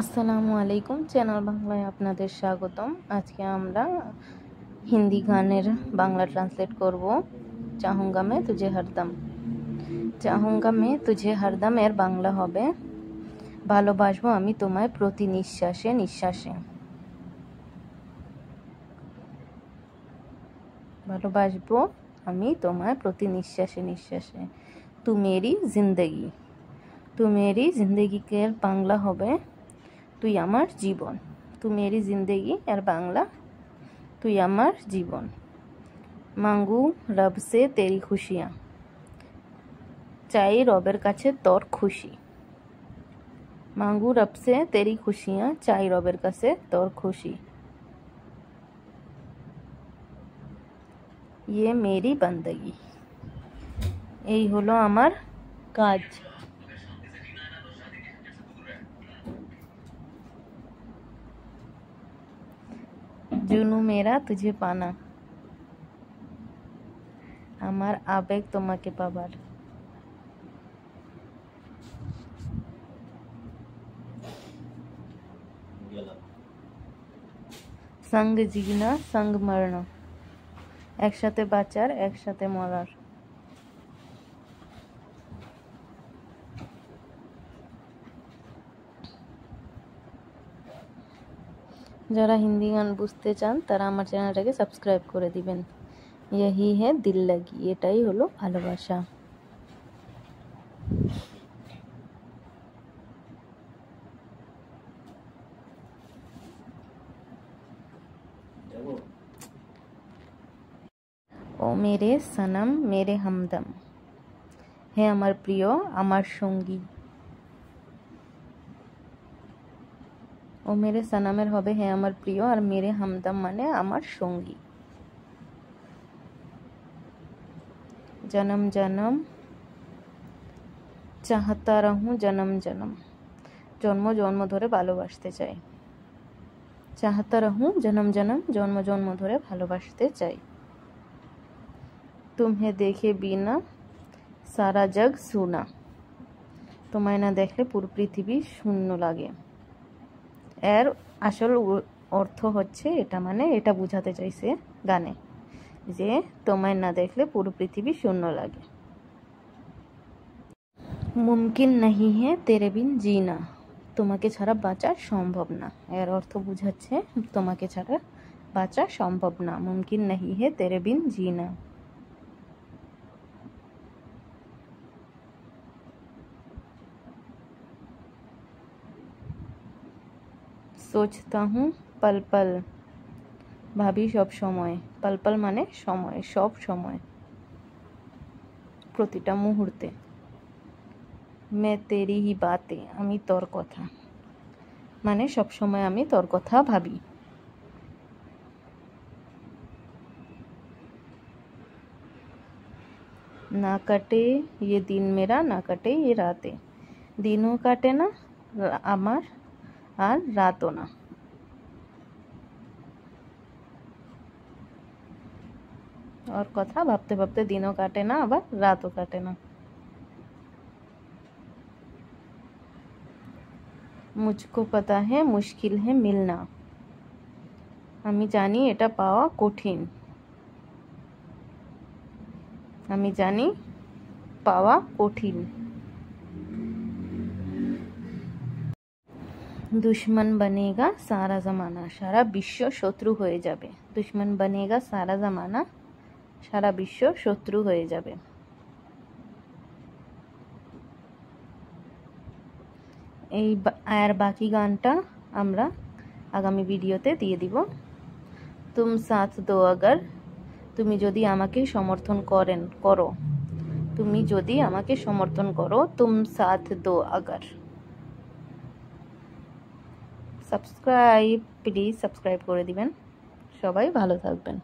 আসসালামু আলাইকুম, চ্যানেল বাংলায় আপনাদের স্বাগতম। আজকে আমরা হিন্দি গানের বাংলা ট্রান্সলেট করব। চাহুঙ্গা মে তুঝে হরদম। চাহুঙ্গা মে তুঝে হরদম এর বাংলা হবে ভালোবাসবো আমি তোমায় প্রতি নিঃশ্বাসে নিঃশ্বাসে। ভালোবাসবো আমি তোমায় প্রতি নিঃশ্বাসে নিঃশ্বাসে। তু মেরি জিন্দগি। তু মেরি জিন্দগি এর বাংলা হবে তুই আমার জীবন। তু মেরি জিন্দগি এর বাংলা তুই আমার জীবন। মাঙ্গু রব সে তেরি খুশিয়াঁ। চাই রবের কাছে তোর খুশি। মাঙ্গু রব সে তেরি খুশিয়াঁ। চাই রবের কাছে তোর খুশি। ये मेरी बंदगी। এই হলো আমার কাজ। जुनू मेरा तुझे पाना। আমার আবেগ তোমাকে পাবার। संग जीना संग मरना। একসাথে বাঁচার একসাথে মরার। যারা হিন্দি গান বুঝতে চান তারা আমার চ্যানেলটাকে সাবস্ক্রাইব করে দিবেন। यही है दिल लगी। এটাই হলো ভালোবাসা। ও মেরে সনম মেরে हमदम। হে আমার প্রিয় আমার সঙ্গী। ও মেরে সনমের হবে হে আমার প্রিয়, আর মেরে हमदम মানে আমার সঙ্গী। जन्म जन्म चाहता रहूं जन्म जन्म। जन्म जन्म धरे ভালোবাসতে চাই। चाहता रहूं जन्म जन्म जन्म जन्म धरे ভালোবাসতে চাই। तुम्हें देखे बिना सारा जग सुना। তোমায় না দেখলে পুরো পৃথিবী শূন্য লাগে। এর আসল অর্থ হচ্ছে এটা, মানে এটা বোঝাতে চাইছে গানে যে তোমায় না দেখলে পুরো পৃথিবী শূন্য লাগে। মুমকিন नहीं है तेरे बिन जीना। তোমাকে ছাড়া বাঁচা সম্ভব না। এর অর্থ বোঝাচ্ছে তোমাকে ছাড়া বাঁচা সম্ভব না। মুমকিন नहीं है तेरे बिन जीना। सोचता हूँ पल पल। ভাবি সব সময়। पल पल মানে সময়, সব সময়, প্রতিটা মুহূর্তে। मैं तेरी ही बातें। আমি তোর কথা, মানে সব সময় আমি তোর কথা ভাবি। না কাটে ये दिन मेरा না কাটে ये রাতে। দিনও কাটে না আমার, আর রাতও না। और কথা ভাবতে ভাবতে দিনও কাটে না আবার রাতও কাটে না। मुझको पता है मुश्किल है मिलना। আমি জানি এটা পাওয়া কঠিন। আমি জানি পাওয়া কঠিন। दुश्मन बनेगा सारा जमाना। সারা বিশ্ব শত্রু হয়ে যাবে। दुश्मन बनेगा सारा जमाना। সারা বিশ্ব শত্রু হয়ে যাবে। এই আর বাকি গানটা আমরা আগামী ভিডিওতে দিয়ে দিব। তুম সাথ দো আগার। তুমি যদি আমাকে সমর্থন করো। তুমি যদি আমাকে সমর্থন করো। তুম সাথ দো আগার। সাবস্ক্রাইব, প্লিজ সাবস্ক্রাইব করে দিবেন। সবাই ভালো থাকবেন।